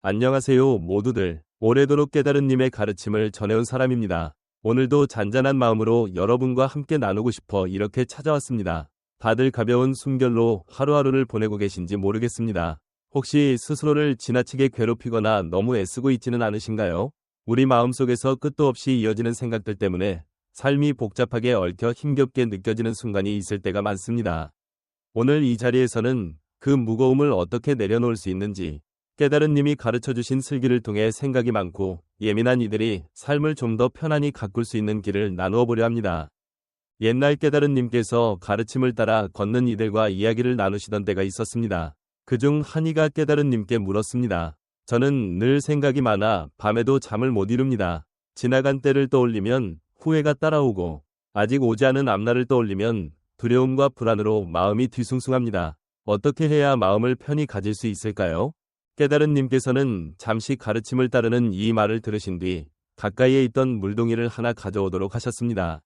안녕하세요, 모두들. 오래도록 깨달은님의 가르침을 전해온 사람입니다. 오늘도 잔잔한 마음으로 여러분과 함께 나누고 싶어 이렇게 찾아왔습니다. 다들 가벼운 숨결로 하루하루를 보내고 계신지 모르겠습니다. 혹시 스스로를 지나치게 괴롭히거나 너무 애쓰고 있지는 않으신가요? 우리 마음속에서 끝도 없이 이어지는 생각들 때문에 삶이 복잡하게 얽혀 힘겹게 느껴지는 순간이 있을 때가 많습니다. 오늘 이 자리에서는 그 무거움을 어떻게 내려놓을 수 있는지, 깨달은님이 가르쳐주신 슬기를 통해 생각이 많고 예민한 이들이 삶을 좀 더 편안히 가꿀 수 있는 길을 나누어 보려 합니다. 옛날 깨달은님께서 가르침을 따라 걷는 이들과 이야기를 나누시던 때가 있었습니다. 그중 한 이가 깨달은님께 물었습니다. 저는 늘 생각이 많아 밤에도 잠을 못 이룹니다. 지나간 때를 떠올리면 후회가 따라오고 아직 오지 않은 앞날을 떠올리면 두려움과 불안으로 마음이 뒤숭숭합니다. 어떻게 해야 마음을 편히 가질 수 있을까요? 깨달은님께서는 잠시 가르침을 따르는 이 말을 들으신 뒤 가까이에 있던 물동이를 하나 가져오도록 하셨습니다.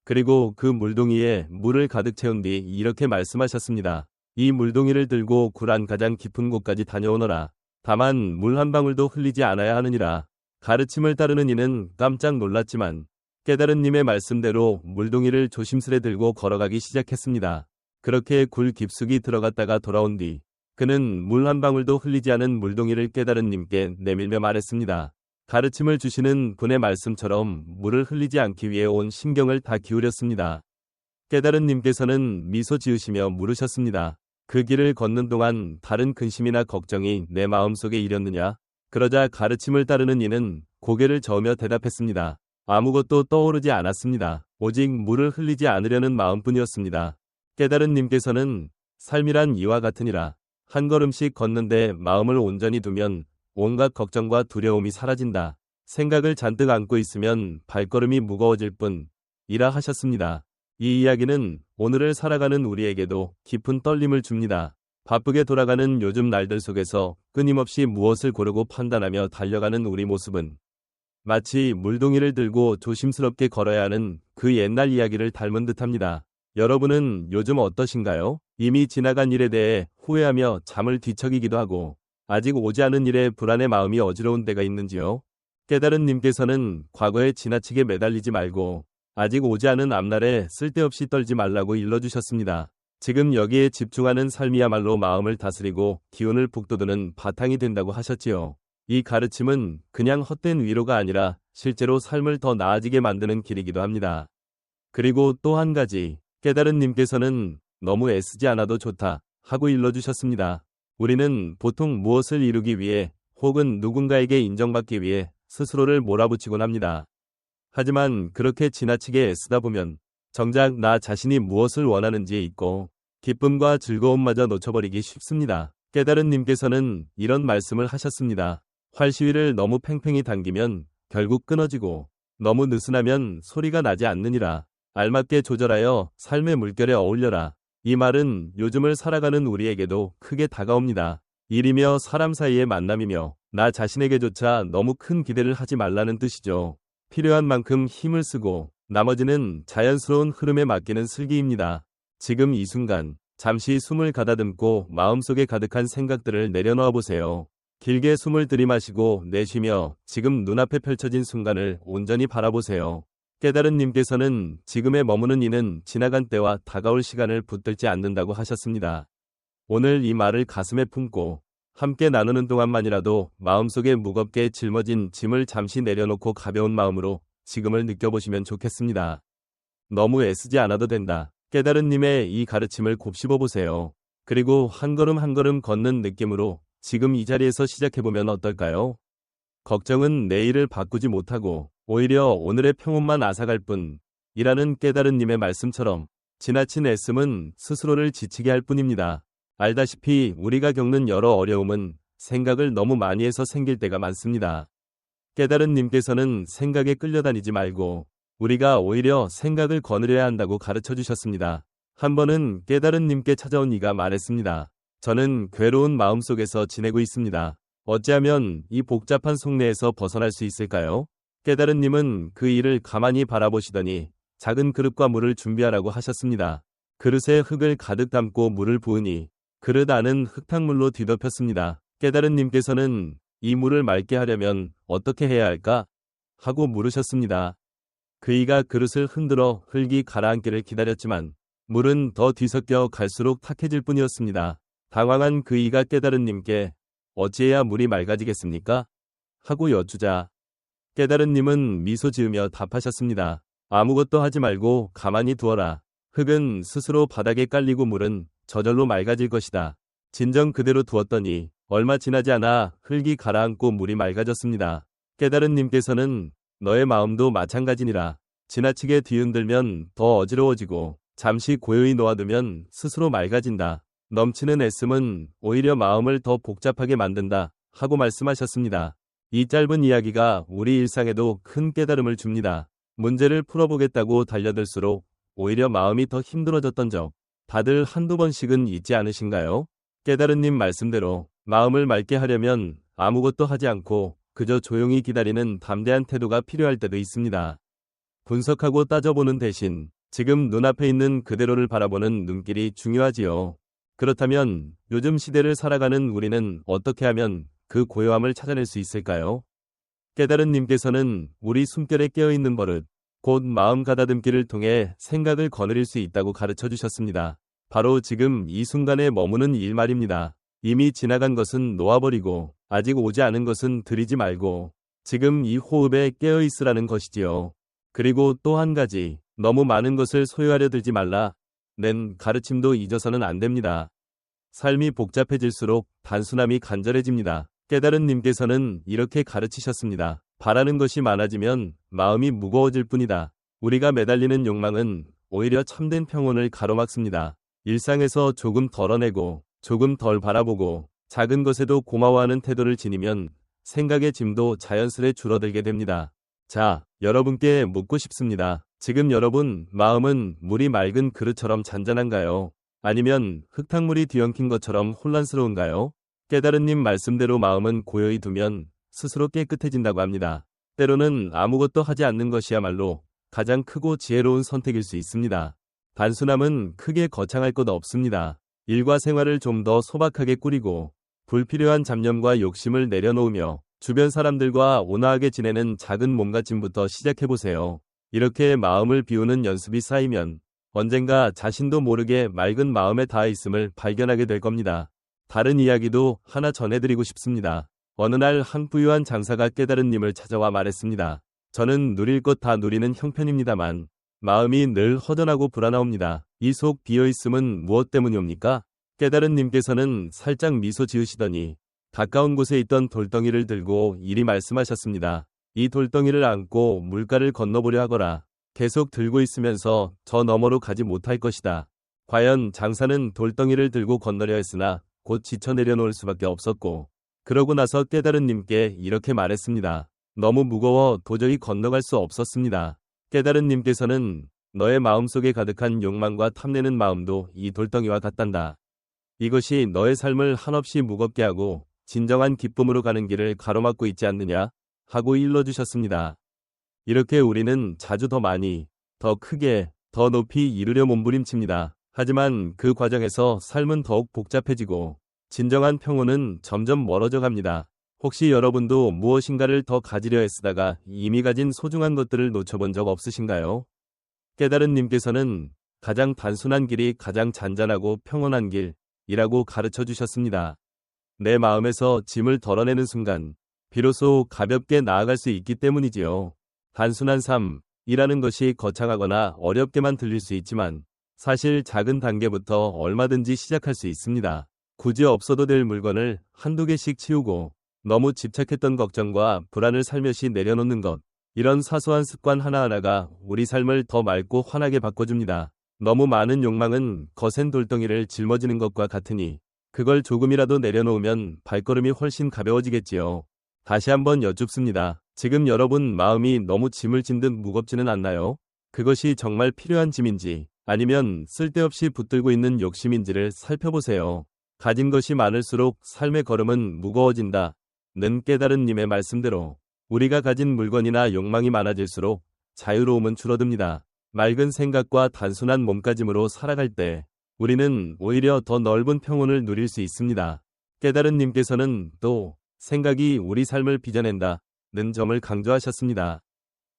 그리고 그 물동이에 물을 가득 채운 뒤 이렇게 말씀하셨습니다. 이 물동이를 들고 굴 가장 깊은 곳까지 다녀오너라. 다만 물 한 방울도 흘리지 않아야 하느니라. 가르침을 따르는 이는 깜짝 놀랐지만 깨달은님의 말씀대로 물동이를 조심스레 들고 걸어가기 시작했습니다. 그렇게 굴 깊숙이 들어갔다가 돌아온 뒤 그는 물 한 방울도 흘리지 않은 물동이를 깨달은님께 내밀며 말했습니다. 가르침을 주시는 분의 말씀처럼 물을 흘리지 않기 위해 온 신경을 다 기울였습니다. 깨달은님께서는 미소 지으시며 물으셨습니다. 그 길을 걷는 동안 다른 근심이나 걱정이 내 마음속에 일었느냐? 그러자 가르침을 따르는 이는 고개를 저으며 대답했습니다. 아무것도 떠오르지 않았습니다. 오직 물을 흘리지 않으려는 마음뿐이었습니다. 깨달은님께서는 삶이란 이와 같으니라. 한 걸음씩 걷는데 마음을 온전히 두면 온갖 걱정과 두려움이 사라진다. 생각을 잔뜩 안고 있으면 발걸음이 무거워질 뿐이라 하셨습니다. 이 이야기는 오늘을 살아가는 우리에게도 깊은 떨림을 줍니다. 바쁘게 돌아가는 요즘 날들 속에서 끊임없이 무엇을 고르고 판단하며 달려가는 우리 모습은 마치 물동이를 들고 조심스럽게 걸어야 하는 그 옛날 이야기를 닮은 듯합니다. 여러분은 요즘 어떠신가요? 이미 지나간 일에 대해 후회하며 잠을 뒤척이기도 하고 아직 오지 않은 일에 불안의 마음이 어지러운 때가 있는지요? 깨달은님께서는 과거에 지나치게 매달리지 말고 아직 오지 않은 앞날에 쓸데없이 떨지 말라고 일러주셨습니다. 지금 여기에 집중하는 삶이야말로 마음을 다스리고 기운을 북돋우는 바탕이 된다고 하셨지요. 이 가르침은 그냥 헛된 위로가 아니라 실제로 삶을 더 나아지게 만드는 길이기도 합니다. 그리고 또 한 가지, 깨달은님께서는 너무 애쓰지 않아도 좋다 하고 일러주셨습니다. 우리는 보통 무엇을 이루기 위해 혹은 누군가에게 인정받기 위해 스스로를 몰아붙이곤 합니다. 하지만 그렇게 지나치게 애쓰다 보면 정작 나 자신이 무엇을 원하는지 잊고 기쁨과 즐거움마저 놓쳐버리기 쉽습니다. 깨달은님께서는 이런 말씀을 하셨습니다. 활시위를 너무 팽팽히 당기면 결국 끊어지고 너무 느슨하면 소리가 나지 않느니라. 알맞게 조절하여 삶의 물결에 어울려라. 이 말은 요즘을 살아가는 우리에게도 크게 다가옵니다. 일이며 사람 사이의 만남이며 나 자신에게조차 너무 큰 기대를 하지 말라는 뜻이죠. 필요한 만큼 힘을 쓰고 나머지는 자연스러운 흐름에 맡기는 슬기입니다. 지금 이 순간 잠시 숨을 가다듬고 마음속에 가득한 생각들을 내려놓아 보세요. 길게 숨을 들이마시고 내쉬며 지금 눈앞에 펼쳐진 순간을 온전히 바라보세요. 깨달은님께서는 지금에 머무는 이는 지나간 때와 다가올 시간을 붙들지 않는다고 하셨습니다. 오늘 이 말을 가슴에 품고 함께 나누는 동안만이라도 마음속에 무겁게 짊어진 짐을 잠시 내려놓고 가벼운 마음으로 지금을 느껴보시면 좋겠습니다. 너무 애쓰지 않아도 된다. 깨달은님의 이 가르침을 곱씹어 보세요. 그리고 한 걸음 한 걸음 걷는 느낌으로 지금 이 자리에서 시작해보면 어떨까요? 걱정은 내일을 바꾸지 못하고 오히려 오늘의 평온만 앗아갈 뿐이라는 깨달은님의 말씀처럼 지나친 애씀은 스스로를 지치게 할 뿐입니다. 알다시피 우리가 겪는 여러 어려움은 생각을 너무 많이 해서 생길 때가 많습니다. 깨달은님께서는 생각에 끌려다니지 말고 우리가 오히려 생각을 거느려야 한다고 가르쳐 주셨습니다. 한 번은 깨달은님께 찾아온 이가 말했습니다. 저는 괴로운 마음속에서 지내고 있습니다. 어찌하면 이 복잡한 속내에서 벗어날 수 있을까요? 깨달은님은 그 일을 가만히 바라보시더니 작은 그릇과 물을 준비하라고 하셨습니다. 그릇에 흙을 가득 담고 물을 부으니 그릇 안은 흙탕물로 뒤덮였습니다. 깨달은님께서는 이 물을 맑게 하려면 어떻게 해야 할까? 하고 물으셨습니다. 그이가 그릇을 흔들어 흙이 가라앉기를 기다렸지만 물은 더 뒤섞여 갈수록 탁해질 뿐이었습니다. 당황한 그이가 깨달은 님께 어찌해야 물이 맑아지겠습니까? 하고 여쭈자 깨달은 님은 미소 지으며 답하셨습니다. 아무것도 하지 말고 가만히 두어라. 흙은 스스로 바닥에 깔리고 물은 저절로 맑아질 것이다. 진정 그대로 두었더니 얼마 지나지 않아 흙이 가라앉고 물이 맑아졌습니다. 깨달은 님께서는 너의 마음도 마찬가지니라. 지나치게 뒤흔들면 더 어지러워지고 잠시 고요히 놓아두면 스스로 맑아진다. 넘치는 애씀은 오히려 마음을 더 복잡하게 만든다. 하고 말씀하셨습니다. 이 짧은 이야기가 우리 일상에도 큰 깨달음을 줍니다. 문제를 풀어보겠다고 달려들수록 오히려 마음이 더 힘들어졌던 적 다들 한두 번씩은 있지 않으신가요? 깨달은 님 말씀대로 마음을 맑게 하려면 아무것도 하지 않고 그저 조용히 기다리는 담대한 태도가 필요할 때도 있습니다. 분석하고 따져보는 대신 지금 눈앞에 있는 그대로를 바라보는 눈길이 중요하지요. 그렇다면 요즘 시대를 살아가는 우리는 어떻게 하면 그 고요함을 찾아낼 수 있을까요? 깨달은 님께서는 우리 숨결에 깨어있는 버릇, 곧 마음 가다듬기를 통해 생각을 거느릴 수 있다고 가르쳐 주셨습니다. 바로 지금 이 순간에 머무는 일 말입니다. 이미 지나간 것은 놓아버리고 아직 오지 않은 것은 들이지 말고 지금 이 호흡에 깨어있으라는 것이지요. 그리고 또 한 가지, 너무 많은 것을 소유하려 들지 말라. 는 가르침도 잊어서는 안 됩니다. 삶이 복잡해질수록 단순함이 간절해집니다. 깨달은 님께서는 이렇게 가르치셨습니다. 바라는 것이 많아지면 마음이 무거워질 뿐이다. 우리가 매달리는 욕망은 오히려 참된 평온을 가로막습니다. 일상에서 조금 덜어내고 조금 덜 바라보고 작은 것에도 고마워하는 태도를 지니면 생각의 짐도 자연스레 줄어들게 됩니다. 자, 여러분께 묻고 싶습니다. 지금 여러분 마음은 물이 맑은 그릇처럼 잔잔한가요? 아니면 흙탕물이 뒤엉킨 것처럼 혼란스러운가요? 깨달은 님 말씀대로 마음은 고요히 두면 스스로 깨끗해진다고 합니다. 때로는 아무것도 하지 않는 것이야말로 가장 크고 지혜로운 선택일 수 있습니다. 단순함은 크게 거창할 것 없습니다. 일과 생활을 좀 더 소박하게 꾸리고 불필요한 잡념과 욕심을 내려놓으며 주변 사람들과 온화하게 지내는 작은 몸가짐부터 시작해보세요. 이렇게 마음을 비우는 연습이 쌓이면 언젠가 자신도 모르게 맑은 마음에 닿아 있음을 발견하게 될 겁니다. 다른 이야기도 하나 전해드리고 싶습니다. 어느 날 한 부유한 장사가 깨달은 님을 찾아와 말했습니다. 저는 누릴 것 다 누리는 형편입니다만 마음이 늘 허전하고 불안하옵니다. 이 속 비어있음은 무엇 때문이옵니까? 깨달은 님께서는 살짝 미소 지으시더니 가까운 곳에 있던 돌덩이를 들고 이리 말씀하셨습니다. 이 돌덩이를 안고 물가를 건너보려 하거라. 계속 들고 있으면서 저 너머로 가지 못할 것이다. 과연 장사는 돌덩이를 들고 건너려 했으나 곧 지쳐 내려놓을 수밖에 없었고 그러고 나서 깨달은 님께 이렇게 말했습니다. 너무 무거워 도저히 건너갈 수 없었습니다. 깨달은 님께서는 너의 마음속에 가득한 욕망과 탐내는 마음도 이 돌덩이와 같단다. 이것이 너의 삶을 한없이 무겁게 하고 진정한 기쁨으로 가는 길을 가로막고 있지 않느냐? 하고 일러주셨습니다. 이렇게 우리는 자주 더 많이, 더 크게, 더 높이 이루려 몸부림칩니다. 하지만 그 과정에서 삶은 더욱 복잡해지고 진정한 평온은 점점 멀어져 갑니다. 혹시 여러분도 무엇인가를 더 가지려 애쓰다가 이미 가진 소중한 것들을 놓쳐본 적 없으신가요? 깨달은 님께서는 가장 단순한 길이 가장 잔잔하고 평온한 길이라고 가르쳐 주셨습니다. 내 마음에서 짐을 덜어내는 순간 비로소 가볍게 나아갈 수 있기 때문이지요. 단순한 삶이라는 것이 거창하거나 어렵게만 들릴 수 있지만 사실 작은 단계부터 얼마든지 시작할 수 있습니다. 굳이 없어도 될 물건을 한두 개씩 치우고 너무 집착했던 걱정과 불안을 살며시 내려놓는 것. 이런 사소한 습관 하나하나가 우리 삶을 더 맑고 환하게 바꿔줍니다. 너무 많은 욕망은 거센 돌덩이를 짊어지는 것과 같으니 그걸 조금이라도 내려놓으면 발걸음이 훨씬 가벼워지겠지요. 다시 한번 여쭙습니다. 지금 여러분 마음이 너무 짐을 진 듯 무겁지는 않나요? 그것이 정말 필요한 짐인지 아니면 쓸데없이 붙들고 있는 욕심인지를 살펴보세요. 가진 것이 많을수록 삶의 걸음은 무거워진다. 는 깨달은 님의 말씀대로 우리가 가진 물건이나 욕망이 많아질수록 자유로움은 줄어듭니다. 맑은 생각과 단순한 몸가짐으로 살아갈 때 우리는 오히려 더 넓은 평온을 누릴 수 있습니다. 깨달은 님께서는 또 생각이 우리 삶을 빚어낸다는 점을 강조하셨습니다.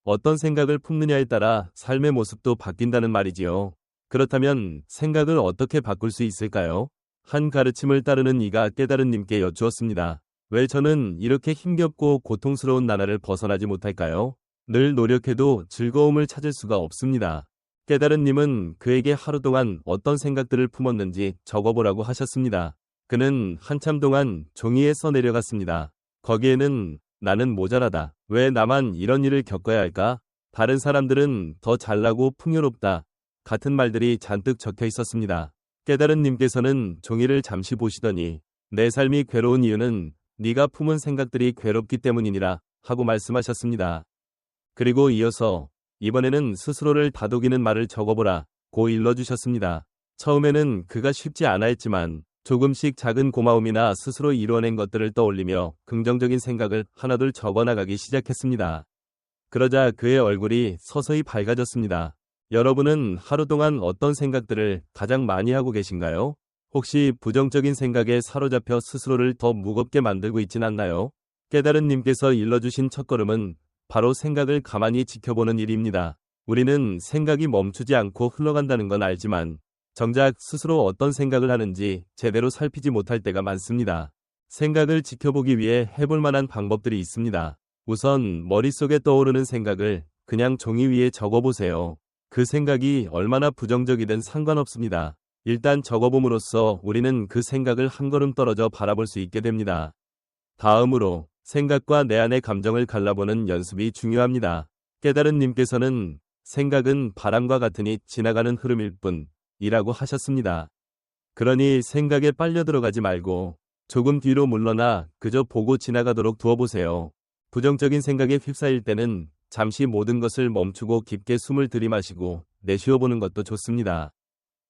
어떤 생각을 품느냐에 따라 삶의 모습도 바뀐다는 말이지요. 그렇다면 생각을 어떻게 바꿀 수 있을까요? 한 가르침을 따르는 이가 깨달은 님께 여쭈었습니다. 왜 저는 이렇게 힘겹고 고통스러운 나날을 벗어나지 못할까요? 늘 노력해도 즐거움을 찾을 수가 없습니다. 깨달은 님은 그에게 하루 동안 어떤 생각들을 품었는지 적어보라고 하셨습니다. 그는 한참 동안 종이에 써내려갔습니다. 거기에는 나는 모자라다. 왜 나만 이런 일을 겪어야 할까? 다른 사람들은 더 잘나고 풍요롭다. 같은 말들이 잔뜩 적혀 있었습니다. 깨달은 님께서는 종이를 잠시 보시더니 내 삶이 괴로운 이유는 네가 품은 생각들이 괴롭기 때문이니라 하고 말씀하셨습니다. 그리고 이어서 이번에는 스스로를 다독이는 말을 적어보라 고 일러주셨습니다. 처음에는 그가 쉽지 않아 했지만 조금씩 작은 고마움이나 스스로 이루어낸 것들을 떠올리며 긍정적인 생각을 하나둘 적어나가기 시작했습니다. 그러자 그의 얼굴이 서서히 밝아졌습니다. 여러분은 하루 동안 어떤 생각들을 가장 많이 하고 계신가요? 혹시 부정적인 생각에 사로잡혀 스스로를 더 무겁게 만들고 있진 않나요? 깨달은 님께서 일러주신 첫걸음은 바로 생각을 가만히 지켜보는 일입니다. 우리는 생각이 멈추지 않고 흘러간다는 건 알지만 정작 스스로 어떤 생각을 하는지 제대로 살피지 못할 때가 많습니다. 생각을 지켜보기 위해 해볼 만한 방법들이 있습니다. 우선 머릿속에 떠오르는 생각을 그냥 종이 위에 적어보세요. 그 생각이 얼마나 부정적이든 상관없습니다. 일단 적어봄으로써 우리는 그 생각을 한 걸음 떨어져 바라볼 수 있게 됩니다. 다음으로 생각과 내 안의 감정을 갈라보는 연습이 중요합니다. 깨달은 님께서는 생각은 바람과 같으니 지나가는 흐름일 뿐이라고 하셨습니다. 그러니 생각에 빨려 들어가지 말고 조금 뒤로 물러나 그저 보고 지나가도록 두어보세요. 부정적인 생각에 휩싸일 때는 잠시 모든 것을 멈추고 깊게 숨을 들이마시고 내쉬어보는 것도 좋습니다.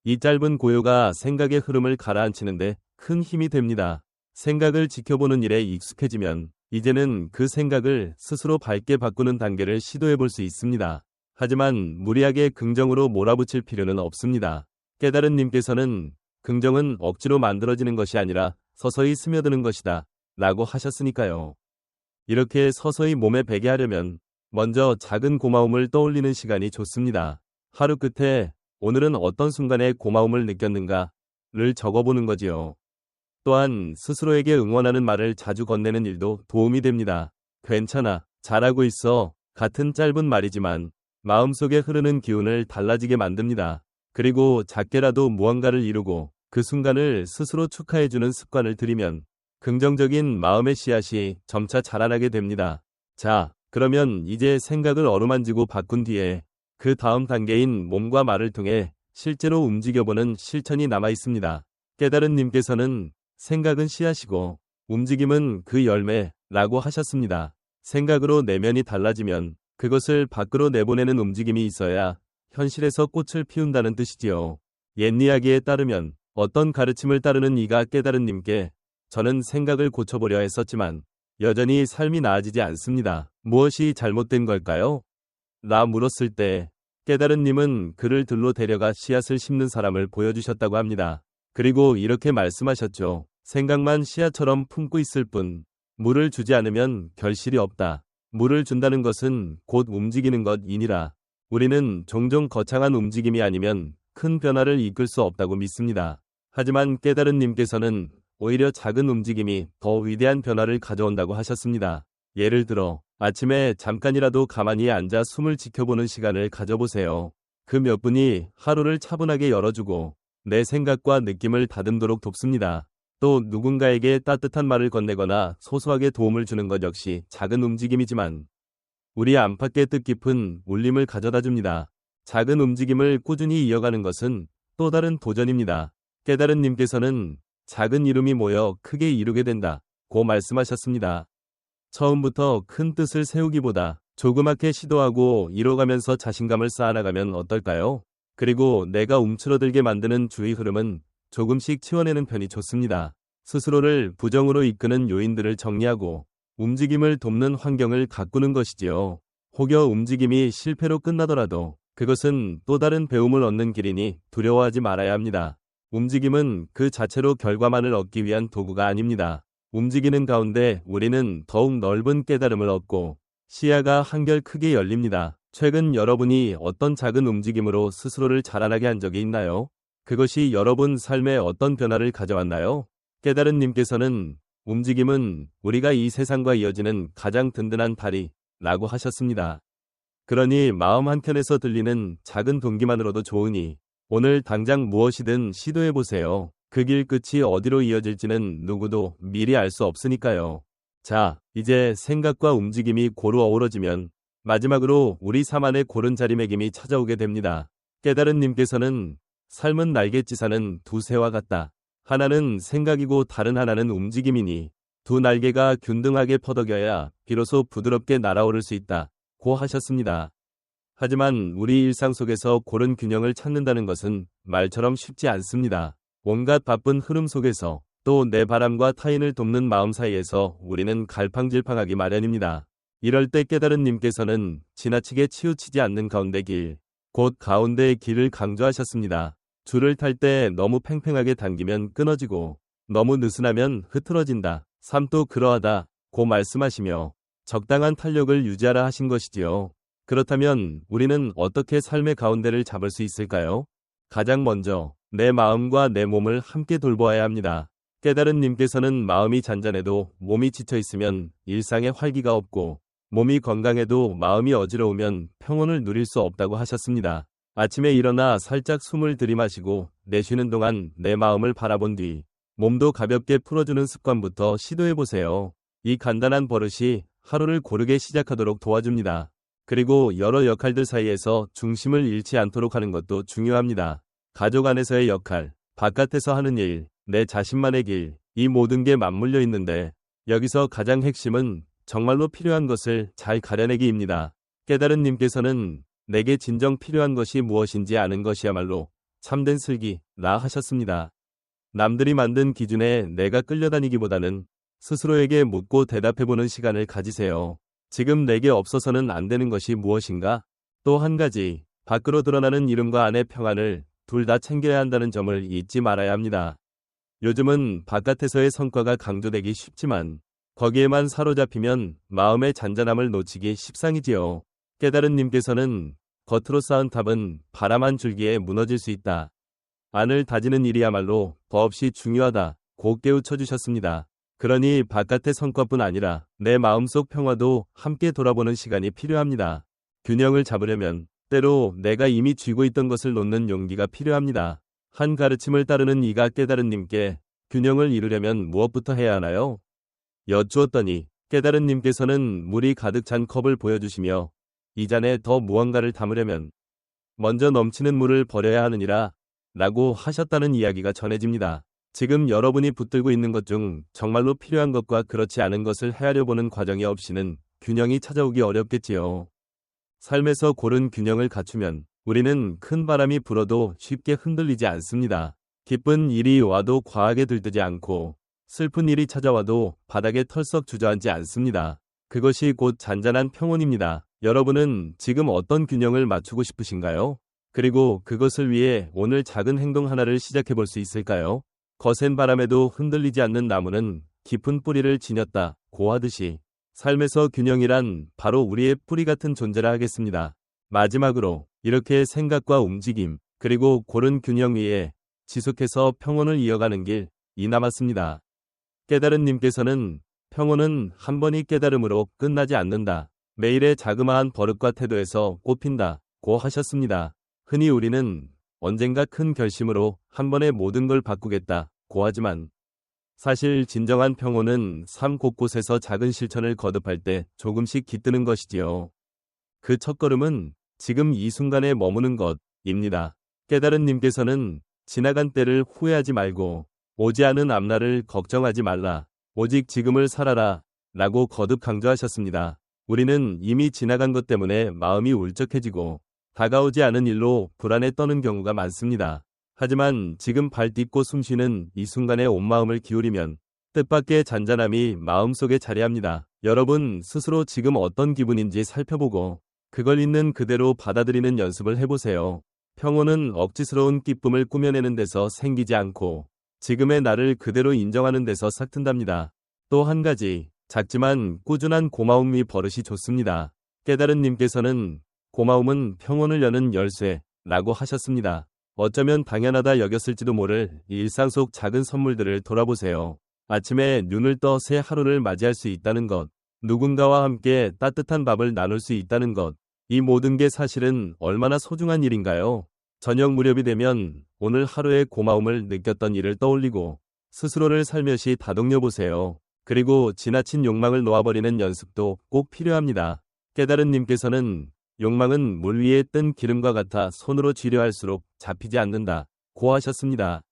이 짧은 고요가 생각의 흐름을 가라앉히는데 큰 힘이 됩니다. 생각을 지켜보는 일에 익숙해지면 이제는 그 생각을 스스로 밝게 바꾸는 단계를 시도해 볼 수 있습니다. 하지만 무리하게 긍정으로 몰아붙일 필요는 없습니다. 깨달은 님께서는 긍정은 억지로 만들어지는 것이 아니라 서서히 스며드는 것이다 라고 하셨으니까요. 이렇게 서서히 몸에 배게 하려면 먼저 작은 고마움을 떠올리는 시간이 좋습니다. 하루 끝에 오늘은 어떤 순간에 고마움을 느꼈는가를 적어보는 거지요. 또한 스스로에게 응원하는 말을 자주 건네는 일도 도움이 됩니다. 괜찮아, 잘하고 있어 같은 짧은 말이지만 마음속에 흐르는 기운을 달라지게 만듭니다. 그리고 작게라도 무언가를 이루고 그 순간을 스스로 축하해주는 습관을 들이면 긍정적인 마음의 씨앗이 점차 자라나게 됩니다. 자, 그러면 이제 생각을 어루만지고 바꾼 뒤에 그 다음 단계인 몸과 말을 통해 실제로 움직여보는 실천이 남아 있습니다. 깨달은 님께서는 생각은 씨앗이고 움직임은 그 열매라고 하셨습니다. 생각으로 내면이 달라지면 그것을 밖으로 내보내는 움직임이 있어야 현실에서 꽃을 피운다는 뜻이지요. 옛 이야기에 따르면 어떤 가르침을 따르는 이가 깨달은 님께 저는 생각을 고쳐보려 했었지만 여전히 삶이 나아지지 않습니다. 무엇이 잘못된 걸까요? 라 물었을 때 깨달은 님은 그를 들로 데려가 씨앗을 심는 사람을 보여주셨다고 합니다. 그리고 이렇게 말씀하셨죠. 생각만 씨앗처럼 품고 있을 뿐 물을 주지 않으면 결실이 없다. 물을 준다는 것은 곧 움직이는 것이니라. 우리는 종종 거창한 움직임이 아니면 큰 변화를 이끌 수 없다고 믿습니다. 하지만 깨달은 님께서는 오히려 작은 움직임이 더 위대한 변화를 가져온다고 하셨습니다. 예를 들어 아침에 잠깐이라도 가만히 앉아 숨을 지켜보는 시간을 가져보세요. 그 몇 분이 하루를 차분하게 열어주고 내 생각과 느낌을 다듬도록 돕습니다. 또 누군가에게 따뜻한 말을 건네거나 소소하게 도움을 주는 것 역시 작은 움직임이지만 우리 안팎의 뜻깊은 울림을 가져다 줍니다. 작은 움직임을 꾸준히 이어가는 것은 또 다른 도전입니다. 깨달은 님께서는 작은 이름이 모여 크게 이루게 된다고 말씀하셨습니다. 처음부터 큰 뜻을 세우기보다 조그맣게 시도하고 이뤄가면서 자신감을 쌓아나가면 어떨까요? 그리고 내가 움츠러들게 만드는 주의 흐름은 조금씩 치워내는 편이 좋습니다. 스스로를 부정으로 이끄는 요인들을 정리하고 움직임을 돕는 환경을 가꾸는 것이지요. 혹여 움직임이 실패로 끝나더라도 그것은 또 다른 배움을 얻는 길이니 두려워하지 말아야 합니다. 움직임은 그 자체로 결과만을 얻기 위한 도구가 아닙니다. 움직이는 가운데 우리는 더욱 넓은 깨달음을 얻고 시야가 한결 크게 열립니다. 최근 여러분이 어떤 작은 움직임으로 스스로를 자라나게 한 적이 있나요? 그것이 여러분 삶에 어떤 변화를 가져왔나요? 깨달은 님께서는 움직임은 우리가 이 세상과 이어지는 가장 든든한 다리라고 하셨습니다. 그러니 마음 한켠에서 들리는 작은 동기만으로도 좋으니 오늘 당장 무엇이든 시도해보세요. 그 길 끝이 어디로 이어질지는 누구도 미리 알 수 없으니까요. 자, 이제 생각과 움직임이 고루 어우러지면 마지막으로 우리 삶 안에 고른 자리매김이 찾아오게 됩니다. 깨달은 님께서는 삶은 날갯짓하는 두 새와 같다. 하나는 생각이고 다른 하나는 움직임이니 두 날개가 균등하게 퍼덕여야 비로소 부드럽게 날아오를 수 있다. 고 하셨습니다. 하지만 우리 일상 속에서 고른 균형을 찾는다는 것은 말처럼 쉽지 않습니다. 온갖 바쁜 흐름 속에서 또 내 바람과 타인을 돕는 마음 사이에서 우리는 갈팡질팡하기 마련입니다. 이럴 때 깨달은 님께서는 지나치게 치우치지 않는 가운데 길, 곧 가운데의 길을 강조하셨습니다. 줄을 탈 때 너무 팽팽하게 당기면 끊어지고 너무 느슨하면 흐트러진다. 삶도 그러하다. 고 말씀하시며 적당한 탄력을 유지하라 하신 것이지요. 그렇다면 우리는 어떻게 삶의 가운데를 잡을 수 있을까요? 가장 먼저 내 마음과 내 몸을 함께 돌보아야 합니다. 깨달은 님께서는 마음이 잔잔해도 몸이 지쳐 있으면 일상에 활기가 없고 몸이 건강해도 마음이 어지러우면 평온을 누릴 수 없다고 하셨습니다. 아침에 일어나 살짝 숨을 들이마시고 내쉬는 동안 내 마음을 바라본 뒤 몸도 가볍게 풀어주는 습관부터 시도해보세요. 이 간단한 버릇이 하루를 고르게 시작하도록 도와줍니다. 그리고 여러 역할들 사이에서 중심을 잃지 않도록 하는 것도 중요합니다. 가족 안에서의 역할, 바깥에서 하는 일, 내 자신만의 길, 이 모든 게 맞물려 있는데 여기서 가장 핵심은 정말로 필요한 것을 잘 가려내기입니다. 깨달은 님께서는 내게 진정 필요한 것이 무엇인지 아는 것이야말로 참된 슬기라 하셨습니다. 남들이 만든 기준에 내가 끌려다니기보다는 스스로에게 묻고 대답해보는 시간을 가지세요. 지금 내게 없어서는 안 되는 것이 무엇인가? 또 한 가지, 밖으로 드러나는 이름과 안의 평안을 둘 다 챙겨야 한다는 점을 잊지 말아야 합니다. 요즘은 바깥에서의 성과가 강조되기 쉽지만 거기에만 사로잡히면 마음의 잔잔함을 놓치기 십상이지요. 깨달은 님께서는 겉으로 쌓은 탑은 바람 한 줄기에 무너질 수 있다. 안을 다지는 일이야말로 더없이 중요하다. 고 깨우쳐 주셨습니다. 그러니 바깥의 성과뿐 아니라 내 마음속 평화도 함께 돌아보는 시간이 필요합니다. 균형을 잡으려면 때로 내가 이미 쥐고 있던 것을 놓는 용기가 필요합니다. 한 가르침을 따르는 이가 깨달은 님께 균형을 이루려면 무엇부터 해야 하나요? 여쭈었더니 깨달은 님께서는 물이 가득 찬 컵을 보여주시며 이 잔에 더 무언가를 담으려면 먼저 넘치는 물을 버려야 하느니라 라고 하셨다는 이야기가 전해집니다. 지금 여러분이 붙들고 있는 것 중 정말로 필요한 것과 그렇지 않은 것을 헤아려 보는 과정이 없이는 균형이 찾아오기 어렵겠지요. 삶에서 고른 균형을 갖추면 우리는 큰 바람이 불어도 쉽게 흔들리지 않습니다. 기쁜 일이 와도 과하게 들뜨지 않고 슬픈 일이 찾아와도 바닥에 털썩 주저앉지 않습니다. 그것이 곧 잔잔한 평온입니다. 여러분은 지금 어떤 균형을 맞추고 싶으신가요? 그리고 그것을 위해 오늘 작은 행동 하나를 시작해 볼 수 있을까요? 거센 바람에도 흔들리지 않는 나무는 깊은 뿌리를 지녔다. 고 하듯이 삶에서 균형이란 바로 우리의 뿌리 같은 존재라 하겠습니다. 마지막으로 이렇게 생각과 움직임 그리고 고른 균형 위에 지속해서 평온을 이어가는 길이 남았습니다. 깨달은 님께서는 평온은 한 번의 깨달음으로 끝나지 않는다. 매일의 자그마한 버릇과 태도에서 꽃핀다. 고 하셨습니다. 흔히 우리는 언젠가 큰 결심으로 한 번에 모든 걸 바꾸겠다. 고 하지만 사실 진정한 평온은 삶 곳곳에서 작은 실천을 거듭할 때 조금씩 깃드는 것이지요. 그 첫걸음은 지금 이 순간에 머무는 것입니다. 깨달은 님께서는 지나간 때를 후회하지 말고 오지 않은 앞날을 걱정하지 말라. 오직 지금을 살아라. 라고 거듭 강조하셨습니다. 우리는 이미 지나간 것 때문에 마음이 울적해지고 다가오지 않은 일로 불안에 떠는 경우가 많습니다. 하지만 지금 발 딛고 숨쉬는 이 순간에 온 마음을 기울이면 뜻밖의 잔잔함이 마음속에 자리합니다. 여러분 스스로 지금 어떤 기분인지 살펴보고 그걸 있는 그대로 받아들이는 연습을 해보세요. 평온은 억지스러운 기쁨을 꾸며내는 데서 생기지 않고 지금의 나를 그대로 인정하는 데서 싹튼답니다. 또 한 가지, 작지만 꾸준한 고마움이 버릇이 좋습니다. 깨달은 님께서는 고마움은 평온을 여는 열쇠라고 하셨습니다. 어쩌면 당연하다 여겼을지도 모를 일상 속 작은 선물들을 돌아보세요. 아침에 눈을 떠 새 하루를 맞이할 수 있다는 것, 누군가와 함께 따뜻한 밥을 나눌 수 있다는 것, 이 모든 게 사실은 얼마나 소중한 일인가요? 저녁 무렵이 되면 오늘 하루의 고마움을 느꼈던 일을 떠올리고 스스로를 살며시 다독여 보세요. 그리고 지나친 욕망을 놓아버리는 연습도 꼭 필요합니다. 깨달은 님께서는 욕망은 물 위에 뜬 기름과 같아 손으로 쥐려 할수록 잡히지 않는다 고 하셨습니다.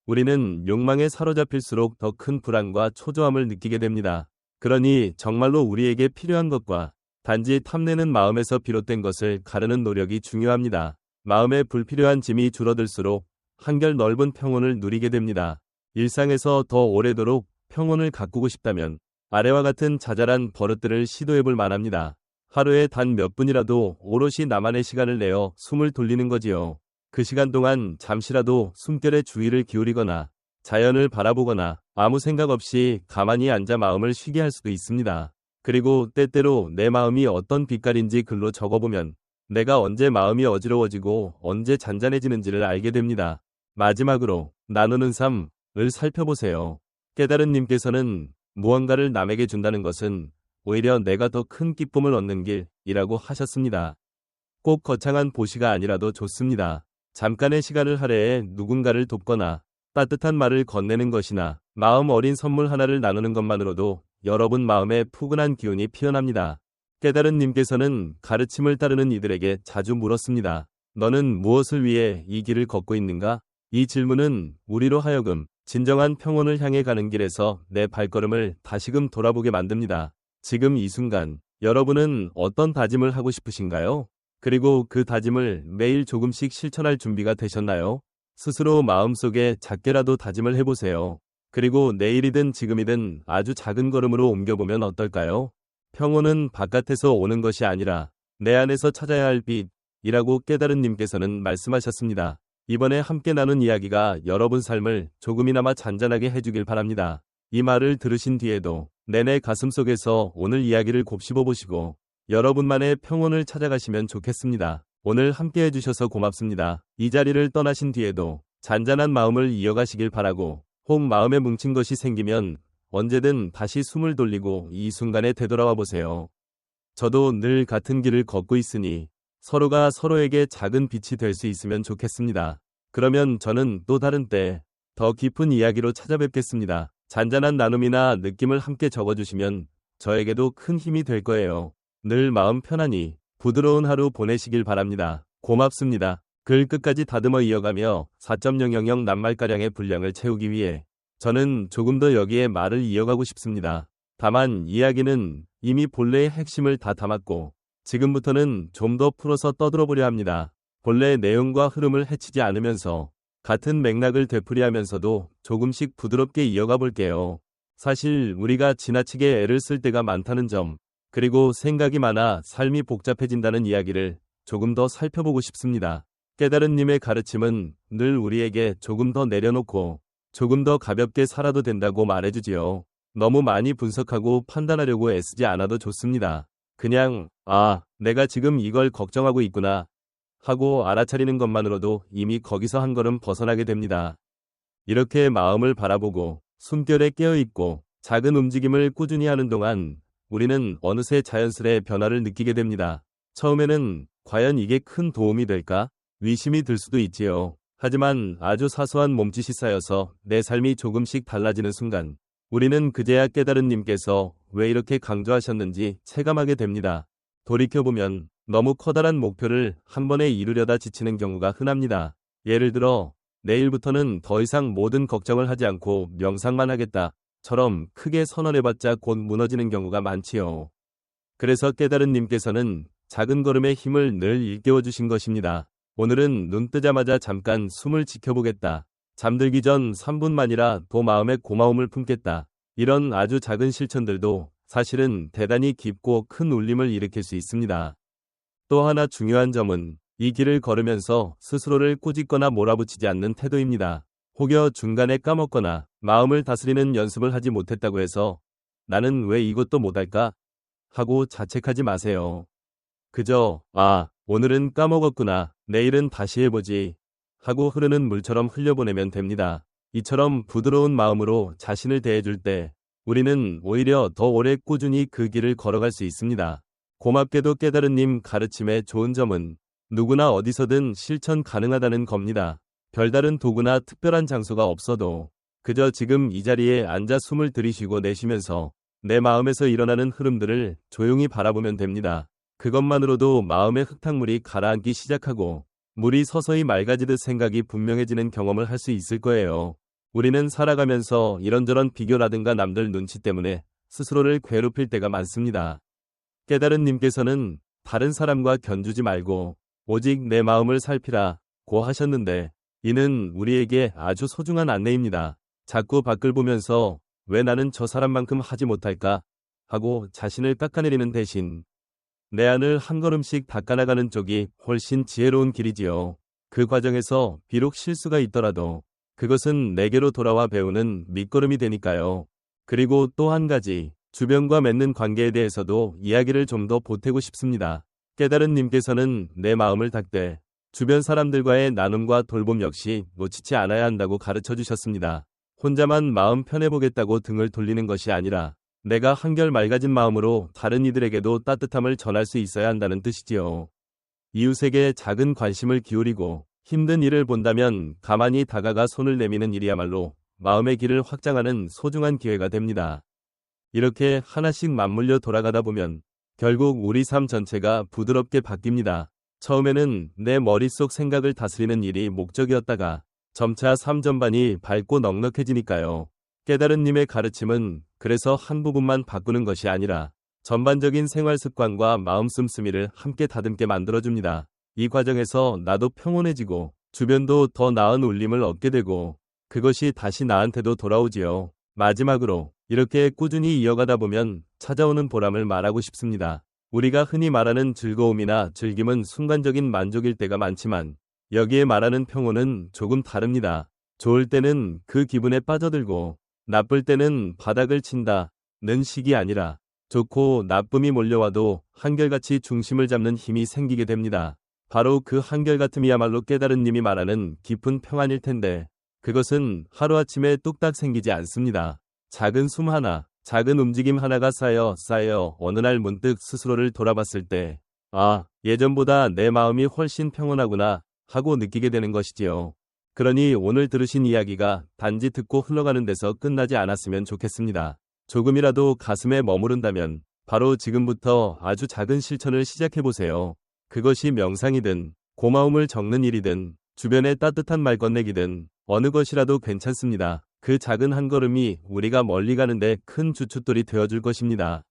우리는 욕망에 사로잡힐수록 더 큰 불안과 초조함을 느끼게 됩니다. 그러니 정말로 우리에게 필요한 것과 단지 탐내는 마음에서 비롯된 것을 가르는 노력이 중요합니다. 마음에 불필요한 짐이 줄어들수록 한결 넓은 평온을 누리게 됩니다. 일상에서 더 오래도록 평온을 가꾸고 싶다면 아래와 같은 자잘한 버릇들을 시도해볼 만합니다. 하루에 단 몇 분이라도 오롯이 나만의 시간을 내어 숨을 돌리는 거지요. 그 시간 동안 잠시라도 숨결에 주의를 기울이거나 자연을 바라보거나 아무 생각 없이 가만히 앉아 마음을 쉬게 할 수도 있습니다. 그리고 때때로 내 마음이 어떤 빛깔인지 글로 적어보면 내가 언제 마음이 어지러워지고 언제 잔잔해지는지를 알게 됩니다. 마지막으로 나누는 삶을 살펴보세요. 깨달은 님께서는 무언가를 남에게 준다는 것은 오히려 내가 더 큰 기쁨을 얻는 길이라고 하셨습니다. 꼭 거창한 보시가 아니라도 좋습니다. 잠깐의 시간을 할애해 누군가를 돕거나 따뜻한 말을 건네는 것이나 마음 어린 선물 하나를 나누는 것만으로도 여러분 마음에 푸근한 기운이 피어납니다. 깨달은 님께서는 가르침을 따르는 이들에게 자주 물었습니다. 너는 무엇을 위해 이 길을 걷고 있는가? 이 질문은 우리로 하여금 진정한 평온을 향해 가는 길에서 내 발걸음을 다시금 돌아보게 만듭니다. 지금 이 순간 여러분은 어떤 다짐을 하고 싶으신가요? 그리고 그 다짐을 매일 조금씩 실천할 준비가 되셨나요? 스스로 마음속에 작게라도 다짐을 해보세요. 그리고 내일이든 지금이든 아주 작은 걸음으로 옮겨보면 어떨까요? 평온은 바깥에서 오는 것이 아니라 내 안에서 찾아야 할 빛이라고 깨달은 님께서는 말씀하셨습니다. 이번에 함께 나눈 이야기가 여러분 삶을 조금이나마 잔잔하게 해주길 바랍니다. 이 말을 들으신 뒤에도 내내 가슴속에서 오늘 이야기를 곱씹어 보시고 여러분만의 평온을 찾아가시면 좋겠습니다. 오늘 함께 해주셔서 고맙습니다. 이 자리를 떠나신 뒤에도 잔잔한 마음을 이어가시길 바라고 혹 마음에 뭉친 것이 생기면 언제든 다시 숨을 돌리고 이 순간에 되돌아와 보세요. 저도 늘 같은 길을 걷고 있으니 서로가 서로에게 작은 빛이 될 수 있으면 좋겠습니다. 그러면 저는 또 다른 때 더 깊은 이야기로 찾아뵙겠습니다. 잔잔한 나눔이나 느낌을 함께 적어주시면 저에게도 큰 힘이 될 거예요. 늘 마음 편안히 부드러운 하루 보내시길 바랍니다. 고맙습니다. 글 끝까지 다듬어 이어가며 4.000 낱말가량의 분량을 채우기 위해 저는 조금 더 여기에 말을 이어가고 싶습니다. 다만 이야기는 이미 본래의 핵심을 다 담았고 지금부터는 좀 더 풀어서 떠들어보려 합니다. 본래의 내용과 흐름을 해치지 않으면서 같은 맥락을 되풀이하면서도 조금씩 부드럽게 이어가 볼게요. 사실 우리가 지나치게 애를 쓸 때가 많다는 점, 그리고 생각이 많아 삶이 복잡해진다는 이야기를 조금 더 살펴보고 싶습니다. 깨달은 님의 가르침은 늘 우리에게 조금 더 내려놓고 조금 더 가볍게 살아도 된다고 말해주지요. 너무 많이 분석하고 판단하려고 애쓰지 않아도 좋습니다. 그냥 내가 지금 이걸 걱정하고 있구나 하고 알아차리는 것만으로도 이미 거기서 한 걸음 벗어나게 됩니다. 이렇게 마음을 바라보고 숨결에 깨어있고 작은 움직임을 꾸준히 하는 동안 우리는 어느새 자연스레 변화를 느끼게 됩니다. 처음에는 과연 이게 큰 도움이 될까? 의심이 들 수도 있지요. 하지만 아주 사소한 몸짓이 쌓여서 내 삶이 조금씩 달라지는 순간 우리는 그제야 깨달은 님께서 왜 이렇게 강조하셨는지 체감하게 됩니다. 돌이켜보면 너무 커다란 목표를 한 번에 이루려다 지치는 경우가 흔합니다. 예를 들어 내일부터는 더 이상 모든 걱정을 하지 않고 명상만 하겠다처럼 크게 선언해봤자 곧 무너지는 경우가 많지요. 그래서 깨달은 님께서는 작은 걸음의 힘을 늘 일깨워 주신 것입니다. 오늘은 눈 뜨자마자 잠깐 숨을 지켜보겠다. 잠들기 전 3분만이라 도 마음에 고마움을 품겠다. 이런 아주 작은 실천들도 사실은 대단히 깊고 큰 울림을 일으킬 수 있습니다. 또 하나 중요한 점은 이 길을 걸으면서 스스로를 꾸짖거나 몰아붙이지 않는 태도입니다. 혹여 중간에 까먹거나 마음을 다스리는 연습을 하지 못했다고 해서 나는 왜 이것도 못할까? 하고 자책하지 마세요. 그저, 오늘은 까먹었구나. 내일은 다시 해보지. 하고 흐르는 물처럼 흘려보내면 됩니다. 이처럼 부드러운 마음으로 자신을 대해줄 때 우리는 오히려 더 오래 꾸준히 그 길을 걸어갈 수 있습니다. 고맙게도 깨달은님 가르침의 좋은 점은 누구나 어디서든 실천 가능하다는 겁니다. 별다른 도구나 특별한 장소가 없어도 그저 지금 이 자리에 앉아 숨을 들이쉬고 내쉬면서 내 마음에서 일어나는 흐름들을 조용히 바라보면 됩니다. 그것만으로도 마음의 흙탕물이 가라앉기 시작하고 물이 서서히 맑아지듯 생각이 분명해지는 경험을 할 수 있을 거예요. 우리는 살아가면서 이런저런 비교라든가 남들 눈치 때문에 스스로를 괴롭힐 때가 많습니다. 깨달은 님께서는 다른 사람과 견주지 말고 오직 내 마음을 살피라고 하셨는데 이는 우리에게 아주 소중한 안내입니다. 자꾸 밖을 보면서 왜 나는 저 사람만큼 하지 못할까 하고 자신을 깎아내리는 대신 내 안을 한 걸음씩 닦아나가는 쪽이 훨씬 지혜로운 길이지요. 그 과정에서 비록 실수가 있더라도 그것은 내게로 돌아와 배우는 밑거름이 되니까요. 그리고 또 한 가지, 주변과 맺는 관계에 대해서도 이야기를 좀 더 보태고 싶습니다. 깨달은 님께서는 내 마음을 닦되 주변 사람들과의 나눔과 돌봄 역시 놓치지 않아야 한다고 가르쳐 주셨습니다. 혼자만 마음 편해보겠다고 등을 돌리는 것이 아니라 내가 한결 맑아진 마음으로 다른 이들에게도 따뜻함을 전할 수 있어야 한다는 뜻이지요. 이웃에게 작은 관심을 기울이고 힘든 일을 본다면 가만히 다가가 손을 내미는 일이야말로 마음의 길을 확장하는 소중한 기회가 됩니다. 이렇게 하나씩 맞물려 돌아가다 보면 결국 우리 삶 전체가 부드럽게 바뀝니다. 처음에는 내 머릿속 생각을 다스리는 일이 목적이었다가 점차 삶 전반이 밝고 넉넉해지니까요. 깨달은 님의 가르침은 그래서 한 부분만 바꾸는 것이 아니라 전반적인 생활 습관과 마음 씀씀이를 함께 다듬게 만들어줍니다. 이 과정에서 나도 평온해지고 주변도 더 나은 울림을 얻게 되고 그것이 다시 나한테도 돌아오지요. 마지막으로 이렇게 꾸준히 이어가다 보면 찾아오는 보람을 말하고 싶습니다. 우리가 흔히 말하는 즐거움이나 즐김은 순간적인 만족일 때가 많지만 여기에 말하는 평온은 조금 다릅니다. 좋을 때는 그 기분에 빠져들고 나쁠 때는 바닥을 친다는 식이 아니라 좋고 나쁨이 몰려와도 한결같이 중심을 잡는 힘이 생기게 됩니다. 바로 그 한결같음이야말로 깨달은 님이 말하는 깊은 평안일 텐데 그것은 하루아침에 뚝딱 생기지 않습니다. 작은 숨 하나, 작은 움직임 하나가 쌓여 어느 날 문득 스스로를 돌아봤을 때 예전보다 내 마음이 훨씬 평온하구나 하고 느끼게 되는 것이지요. 그러니 오늘 들으신 이야기가 단지 듣고 흘러가는 데서 끝나지 않았으면 좋겠습니다. 조금이라도 가슴에 머무른다면 바로 지금부터 아주 작은 실천을 시작해보세요. 그것이 명상이든 고마움을 적는 일이든 주변에 따뜻한 말 건네기든 어느 것이라도 괜찮습니다. 그 작은 한 걸음이 우리가 멀리 가는데 큰 주춧돌이 되어줄 것입니다.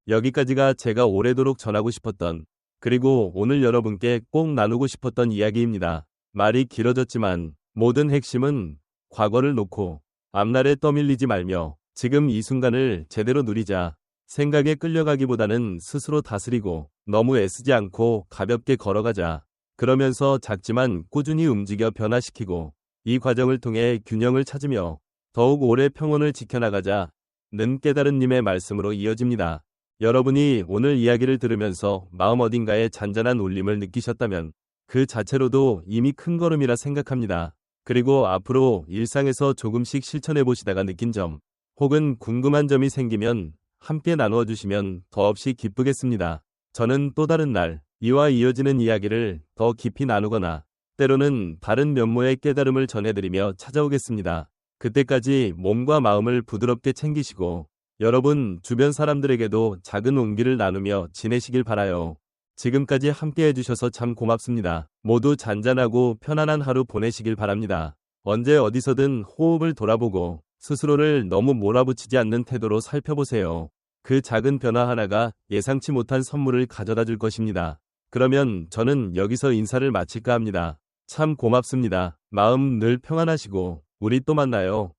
여기까지가 제가 오래도록 전하고 싶었던 그리고 오늘 여러분께 꼭 나누고 싶었던 이야기입니다. 말이 길어졌지만 모든 핵심은 과거를 놓고 앞날에 떠밀리지 말며 지금 이 순간을 제대로 누리자. 생각에 끌려가기보다는 스스로 다스리고 너무 애쓰지 않고 가볍게 걸어가자. 그러면서 작지만 꾸준히 움직여 변화시키고 이 과정을 통해 균형을 찾으며 더욱 오래 평온을 지켜나가자는 깨달은 님의 말씀으로 이어집니다. 여러분이 오늘 이야기를 들으면서 마음 어딘가에 잔잔한 울림을 느끼셨다면 그 자체로도 이미 큰 걸음이라 생각합니다. 그리고 앞으로 일상에서 조금씩 실천해 보시다가 느낀 점 혹은 궁금한 점이 생기면 함께 나누어 주시면 더없이 기쁘겠습니다. 저는 또 다른 날 이와 이어지는 이야기를 더 깊이 나누거나 때로는 다른 면모의 깨달음을 전해드리며 찾아오겠습니다. 그때까지 몸과 마음을 부드럽게 챙기시고 여러분 주변 사람들에게도 작은 온기를 나누며 지내시길 바라요. 지금까지 함께 해주셔서 참 고맙습니다. 모두 잔잔하고 편안한 하루 보내시길 바랍니다. 언제 어디서든 호흡을 돌아보고 스스로를 너무 몰아붙이지 않는 태도로 살펴보세요. 그 작은 변화 하나가 예상치 못한 선물을 가져다 줄 것입니다. 그러면 저는 여기서 인사를 마칠까 합니다. 참 고맙습니다. 마음 늘 평안하시고 우리 또 만나요.